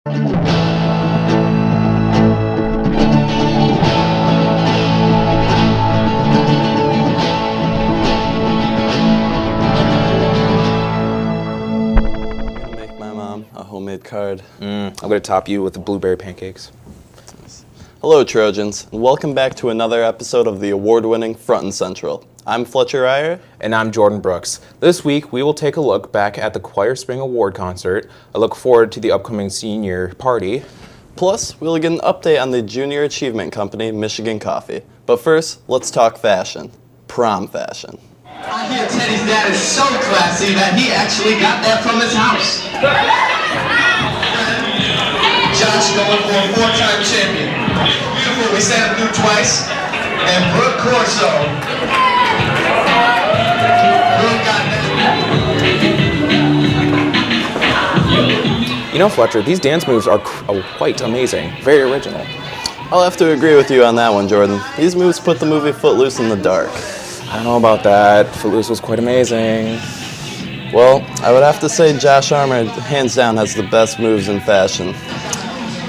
Make my mom a homemade card. I'm gonna top you with the blueberry pancakes. Hello, Trojans, and welcome back to another episode of the award-winning Front and Central. I'm Fletcher Ryer. And I'm Jordan Brooks. This week, we will take a look back at the Choir Spring Award concert, a look forward to the upcoming senior party. Plus, we'll get an update on the Junior Achievement Company, Michigan Coffee. But first, let's talk fashion. Prom fashion. I hear Teddy's dad is so classy that he actually got that from his house. Josh going for a 4-time champion. Beautiful, we sang it through twice. And Brooke Corso. Brooke got that. You know, Fletcher, these dance moves are quite amazing. Very original. I'll have to agree with you on that one, Jordan. These moves put the movie Footloose in the dark. I don't know about that. Footloose was quite amazing. Well, I would have to say Josh Armour, hands down, has the best moves in fashion.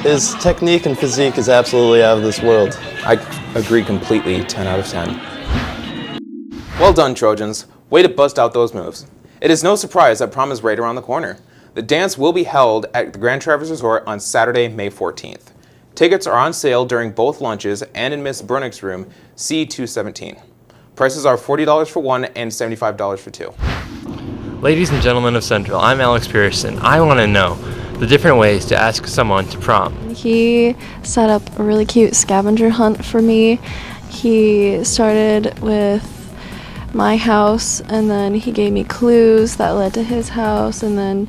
His technique and physique is absolutely out of this world. I agree completely, 10 out of 10. Well done, Trojans. Way to bust out those moves. It is no surprise that prom is right around the corner. The dance will be held at the Grand Traverse Resort on Saturday, May 14th. Tickets are on sale during both lunches and in Miss Brunick's room, C217. Prices are $40 for one and $75 for two. Ladies and gentlemen of Central, I'm Alex Pearson. I want to know the different ways to ask someone to prom. He set up a really cute scavenger hunt for me. He started with my house, and then he gave me clues that led to his house, and then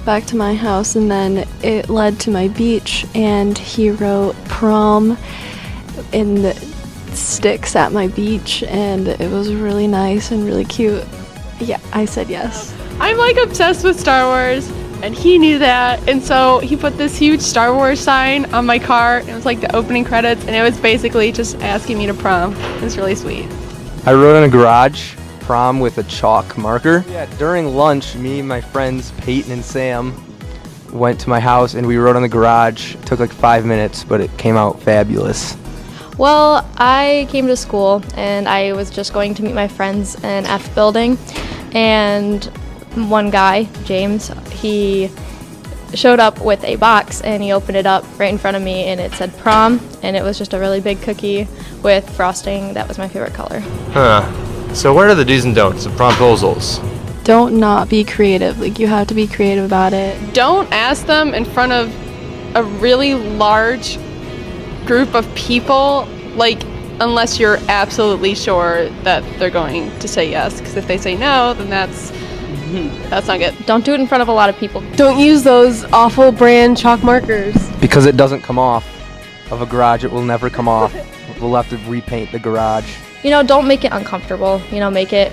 back to my house, and then it led to my beach, and he wrote prom in the sticks at my beach, and it was really nice and really cute. Yeah, I said yes. I'm like obsessed with Star Wars, and he knew that, and so he put this huge Star Wars sign on my car. It was like the opening credits, and it was basically just asking me to prom. It was really sweet. I wrote in a garage prom with a chalk marker. Yeah, during lunch, me and my friends Peyton and Sam went to my house and we wrote on the garage. It took like 5 minutes, but it came out fabulous. Well, I came to school and I was just going to meet my friends in F building, and one guy, James, he showed up with a box and he opened it up right in front of me and it said prom, and it was just a really big cookie with frosting. That was my favorite color. Huh. So what are the do's and don'ts of promposals? Don't not be creative. Like, you have to be creative about it. Don't ask them in front of a really large group of people, like, unless you're absolutely sure that they're going to say yes, because if they say no, then that's not good. Don't do it in front of a lot of people. Don't use those awful brand chalk markers. Because it doesn't come off of a garage, it will never come off. We'll have to repaint the garage. You know, don't make it uncomfortable. You know, make it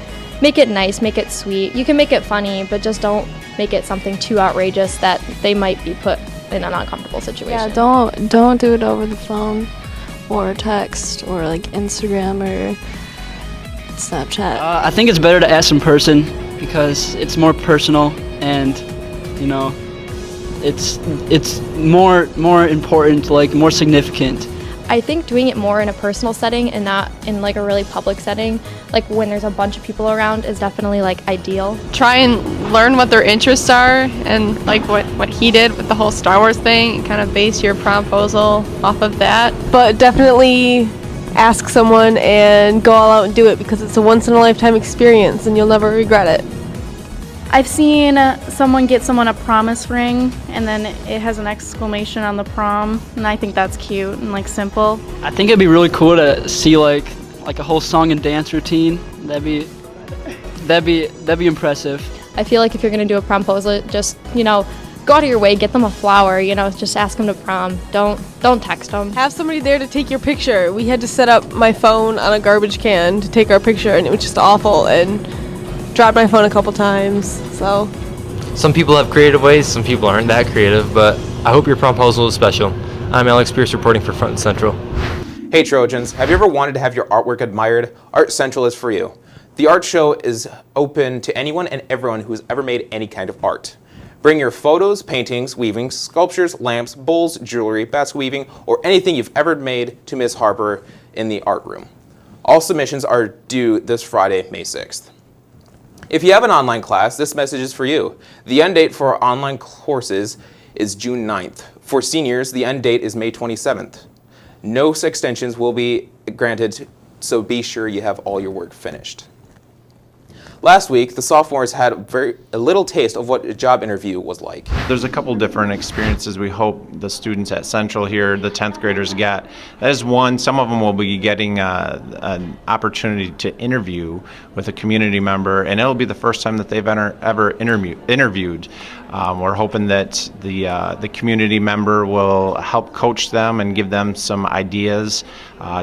nice, make it sweet. You can make it funny, but just don't make it something too outrageous that they might be put in an uncomfortable situation. Yeah, don't do it over the phone or text or like Instagram or Snapchat. I think it's better to ask in person because it's more personal, and you know, it's more important, like more significant. I think doing it more in a personal setting and not in like a really public setting, like when there's a bunch of people around, is definitely like ideal. Try and learn what their interests are, and like what he did with the whole Star Wars thing, and kind of base your promposal off of that. But definitely ask someone and go all out and do it, because it's a once-in-a-lifetime experience and you'll never regret it. I've seen someone get someone a promise ring, and then it has an exclamation on the prom, and I think that's cute and like simple. I think it'd be really cool to see like a whole song and dance routine. That'd be impressive. I feel like if you're gonna do a promposal, just, you know, go out of your way, get them a flower, you know, just ask them to prom. Don't text them. Have somebody there to take your picture. We had to set up my phone on a garbage can to take our picture, and it was just awful, and dropped my phone a couple times, so. Some people have creative ways, some people aren't that creative, but I hope your promposal is special. I'm Alex Pierce reporting for Front and Central. Hey Trojans, have you ever wanted to have your artwork admired? Art Central is for you. The art show is open to anyone and everyone who has ever made any kind of art. Bring your photos, paintings, weavings, sculptures, lamps, bowls, jewelry, basket weaving, or anything you've ever made to Ms. Harper in the art room. All submissions are due this Friday, May 6th. If you have an online class, this message is for you. The end date for online courses is June 9th. For seniors, the end date is May 27th. No extensions will be granted, so be sure you have all your work finished. Last week, the sophomores had a little taste of what a job interview was like. There's a couple different experiences we hope the students at Central here, the 10th graders, get. That is one, some of them will be getting an opportunity to interview with a community member, and it'll be the first time that they've ever interviewed. We're hoping that the community member will help coach them and give them some ideas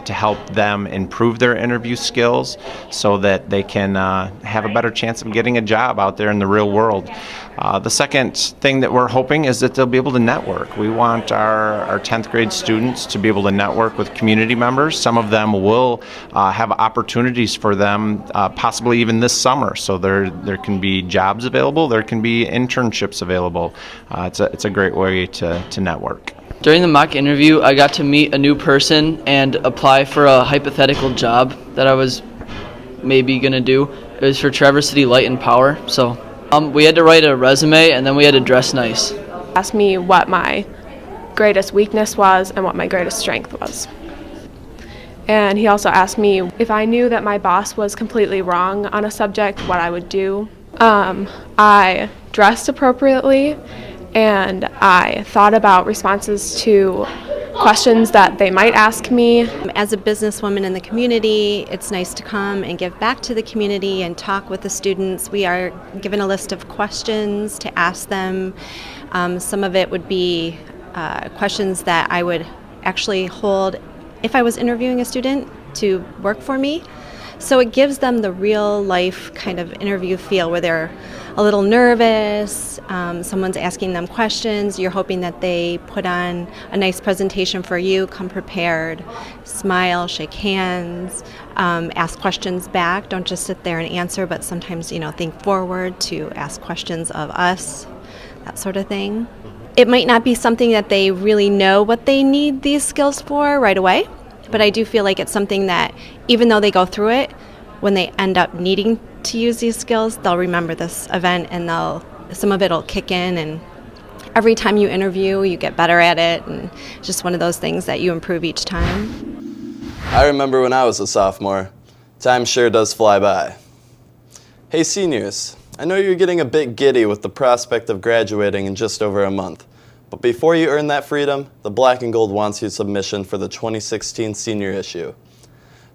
to help them improve their interview skills so that they can have a better chance of getting a job out there in the real world. The second thing that we're hoping is that they'll be able to network. We want our 10th grade students to be able to network with community members. Some of them will have opportunities for them possibly even this summer. So there can be jobs available, there can be internships available. It's a great way to network. During the mock interview, I got to meet a new person and apply for a hypothetical job that I was maybe going to do. It was for Traverse City Light and Power. So we had to write a resume and then we had to dress nice. Asked me what my greatest weakness was and what my greatest strength was. And he also asked me if I knew that my boss was completely wrong on a subject, what I would do. I dressed appropriately, and I thought about responses to questions that they might ask me. As a businesswoman in the community, it's nice to come and give back to the community and talk with the students. We are given a list of questions to ask them. Some of it would be questions that I would actually hold if I was interviewing a student to work for me. So it gives them the real life kind of interview feel where they're a little nervous, someone's asking them questions, you're hoping that they put on a nice presentation for you, come prepared, smile, shake hands, ask questions back. Don't just sit there and answer, but sometimes, think forward to ask questions of us, that sort of thing. It might not be something that they really know what they need these skills for right away, but I do feel like it's something that even though they go through it, when they end up needing to use these skills, they'll remember this event and some of it will kick in, and every time you interview, you get better at it, and it's just one of those things that you improve each time. I remember when I was a sophomore. Time sure does fly by. Hey seniors, I know you're getting a bit giddy with the prospect of graduating in just over a month. But before you earn that freedom, the Black and Gold wants your submission for the 2016 senior issue.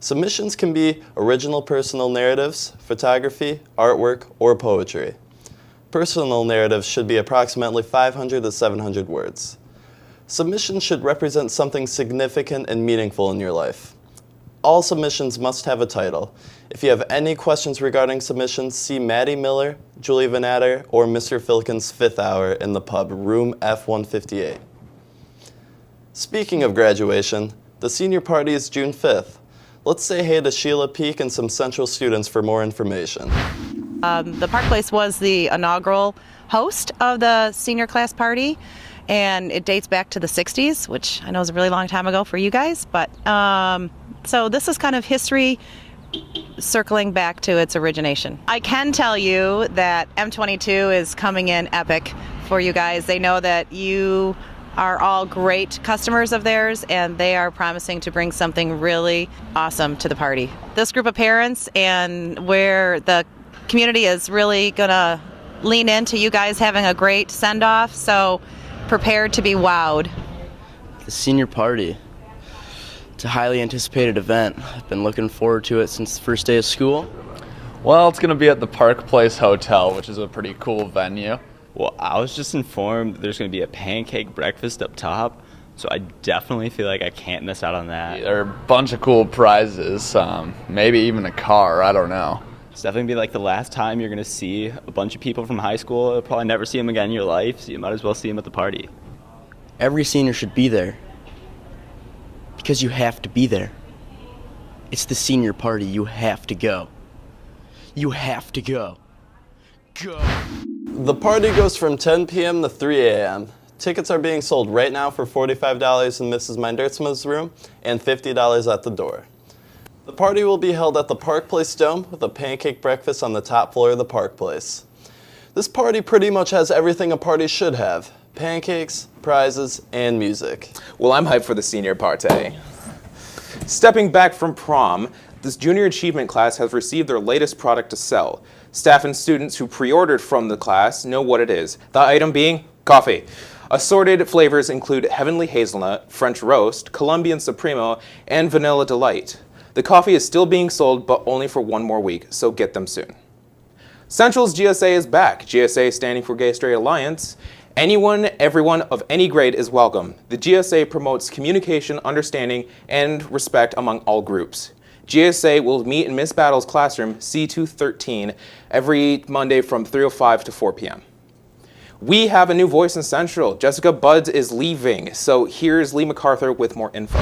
Submissions can be original personal narratives, photography, artwork, or poetry. Personal narratives should be approximately 500 to 700 words. Submissions should represent something significant and meaningful in your life. All submissions must have a title. If you have any questions regarding submissions, see Maddie Miller, Julie Vanatter, or Mr. Filkin's 5th hour in the pub, room F158. Speaking of graduation, the senior party is June 5th. Let's say hey to Sheila Peak and some Central students for more information. The Park Place was the inaugural host of the senior class party, and it dates back to the 60s, which I know is a really long time ago for you guys, but so this is kind of history circling back to its origination. I can tell you that M22 is coming in epic for you guys. They know that you are all great customers of theirs, and they are promising to bring something really awesome to the party. This group of parents and where the community is really gonna lean into you guys having a great send-off, so prepared to be wowed. The senior party. It's a highly anticipated event. I've been looking forward to it since the first day of school. Well, it's going to be at the Park Place Hotel, which is a pretty cool venue. Well, I was just informed there's going to be a pancake breakfast up top, so I definitely feel like I can't miss out on that. There are a bunch of cool prizes, maybe even a car, I don't know. It's definitely be like the last time you're going to see a bunch of people from high school. You'll probably never see them again in your life, so you might as well see them at the party. Every senior should be there. Because you have to be there. It's the senior party. You have to go. You have to go. Go. The party goes from 10 p.m. to 3 a.m. Tickets are being sold right now for $45 in Mrs. Meindertsma's room and $50 at the door. The party will be held at the Park Place Dome with a pancake breakfast on the top floor of the Park Place. This party pretty much has everything a party should have: pancakes, prizes, and music. Well, I'm hyped for the senior party. Stepping back from prom, this junior achievement class has received their latest product to sell. Staff and students who pre-ordered from the class know what it is, the item being coffee. Assorted flavors include Heavenly Hazelnut, French Roast, Colombian Supremo, and Vanilla Delight. The coffee is still being sold, but only for one more week, so get them soon. Central's GSA is back. GSA standing for Gay Straight Alliance. Anyone, everyone of any grade is welcome. The GSA promotes communication, understanding, and respect among all groups. GSA will meet in Miss Battle's classroom, C213, every Monday from 3:05 to 4 p.m. We have a new voice in Central. Jessica Budz is leaving, so here's Lee McArthur with more info.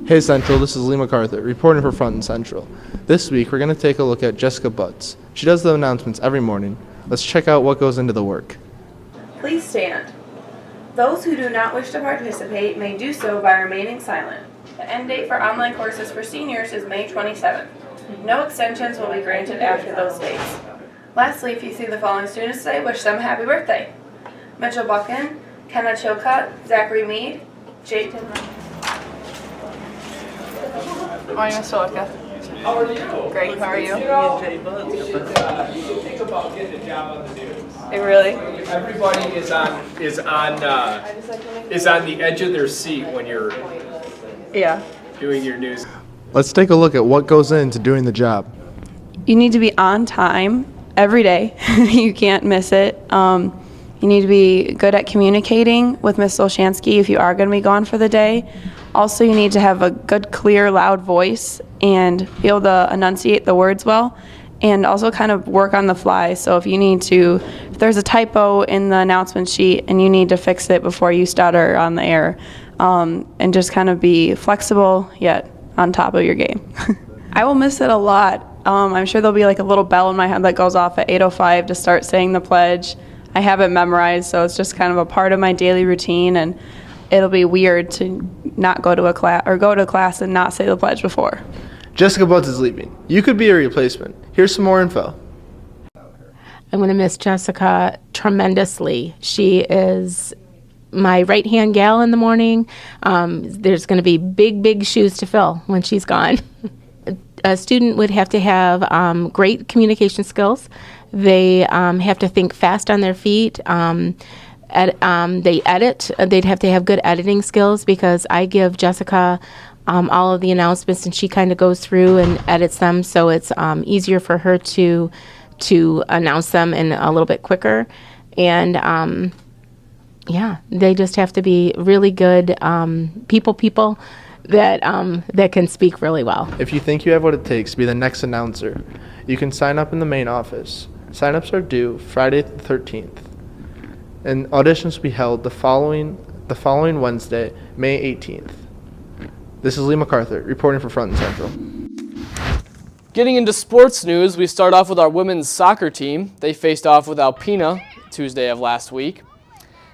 Hey Central, this is Lee McArthur, reporting for Front and Central. This week we're going to take a look at Jessica Budz. She does the announcements every morning. Let's check out what goes into the work. Please stand. Those who do not wish to participate may do so by remaining silent. The end date for online courses for seniors is May 27th. No extensions will be granted after those dates. Lastly, if you see the following students today, wish them a happy birthday. Mitchell Buchan, Kenna Chilcutt, Zachary Mead, Jayden. Morning, Mr. Lucas. How are you? Great, how are you? Think about getting a job on the news. Hey, really? Everybody is on the edge of their seat when you're doing your news. Let's take a look at what goes into doing the job. You need to be on time every day. You can't miss it. You need to be good at communicating with Ms. Olshansky if you are going to be gone for the day. Also, you need to have a good, clear, loud voice and be able to enunciate the words well, and also kind of work on the fly. So if there's a typo in the announcement sheet and you need to fix it before you stutter on the air, and just kind of be flexible yet on top of your game. I will miss it a lot. I'm sure there'll be like a little bell in my head that goes off at 8:05 to start saying the pledge. I have it memorized, so it's just kind of a part of my daily routine, and it'll be weird to not go to a class or go to class and not say the pledge before. Jessica Budz is leaving. You could be a replacement. Here's some more info. I'm going to miss Jessica tremendously. She is my right-hand gal in the morning. There's going to be big shoes to fill when she's gone. A student would have to have great communication skills. They have to think fast on their feet. They edit. They'd have to have good editing skills because I give Jessica all of the announcements and she kind of goes through and edits them, so it's easier for her to announce them in a little bit quicker. And they just have to be really good people that can speak really well. If you think you have what it takes to be the next announcer, you can sign up in the main office. Sign-ups are due Friday the 13th. And auditions will be held the following Wednesday, May 18th. This is Lee McArthur, reporting for Front and Central. Getting into sports news, we start off with our women's soccer team. They faced off with Alpena Tuesday of last week.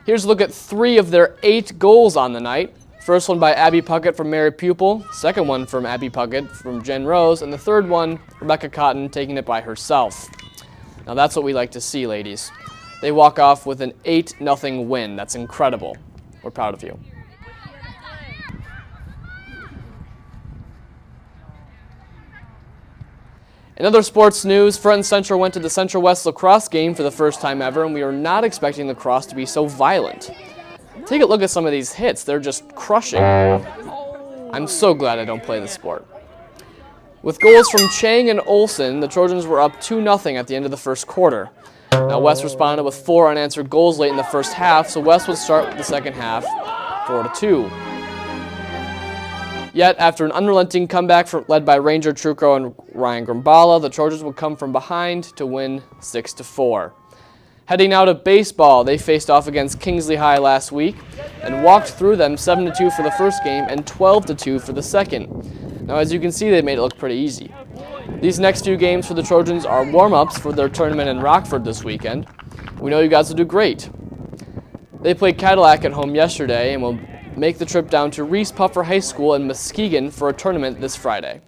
Here's a look at 3 of their 8 goals on the night. First one by Abby Puckett from Mary Pupil, second one from Abby Puckett from Jen Rose, and the third one, Rebecca Cotton, taking it by herself. Now that's what we like to see, ladies. They walk off with an 8-0 win. That's incredible. We're proud of you. In other sports news, Front and Central went to the Central West lacrosse game for the first time ever, and we are not expecting lacrosse to be so violent. Take a look at some of these hits. They're just crushing. I'm so glad I don't play the sport. With goals from Chang and Olsen, the Trojans were up 2-0 at the end of the first quarter. Now West responded with 4 unanswered goals late in the first half, so West would start the second half 4-2. Yet, after an unrelenting comeback led by Ranger Trucco and Ryan Grimbala, the Trojans would come from behind to win 6-4. Heading now to baseball, they faced off against Kingsley High last week and walked through them 7-2 for the first game and 12-2 for the second. Now, as you can see, they made it look pretty easy. These next few games for the Trojans are warm-ups for their tournament in Rockford this weekend. We know you guys will do great. They played Cadillac at home yesterday and will make the trip down to Reese Puffer High School in Muskegon for a tournament this Friday.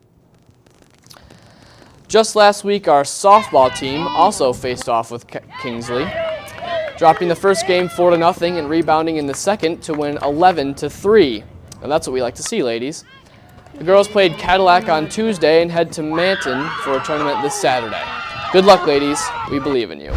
Just last week, our softball team also faced off with Kingsley, dropping the first game 4-0 and rebounding in the second to win 11-3. And that's what we like to see, ladies. The girls played Cadillac on Tuesday and head to Manton for a tournament this Saturday. Good luck, ladies. We believe in you.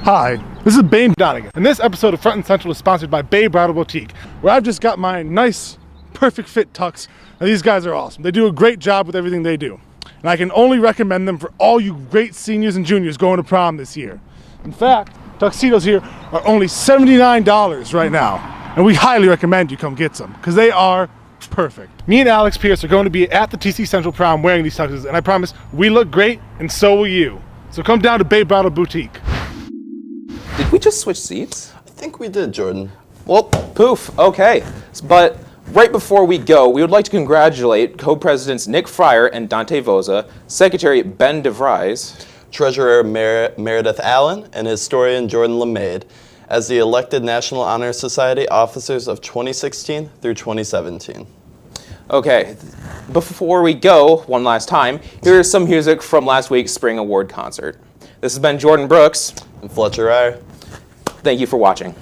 Hi, this is Babe Donegan, and this episode of Front and Central is sponsored by Babe Bridal Boutique, where I've just got my nice, perfect fit tux, and these guys are awesome. They do a great job with everything they do, and I can only recommend them for all you great seniors and juniors going to prom this year. In fact, tuxedos here are only $79 right now, and we highly recommend you come get some, because they are perfect. Me and Alex Pierce are going to be at the TCC Central prom wearing these tuxes, and I promise we look great, and so will you. So come down to Babe Bridal Boutique. Did we just switch seats? I think we did, Jordan. Well, poof, okay. But right before we go, we would like to congratulate co-presidents Nick Fryer and Dante Voza, Secretary Ben DeVries, Treasurer Meredith Allen, and historian Jordan LeMaid as the elected National Honor Society officers of 2016 through 2017. Okay, before we go, one last time, here is some music from last week's Spring Award concert. This has been Jordan Brooks and Fletcher Ryer. Thank you for watching.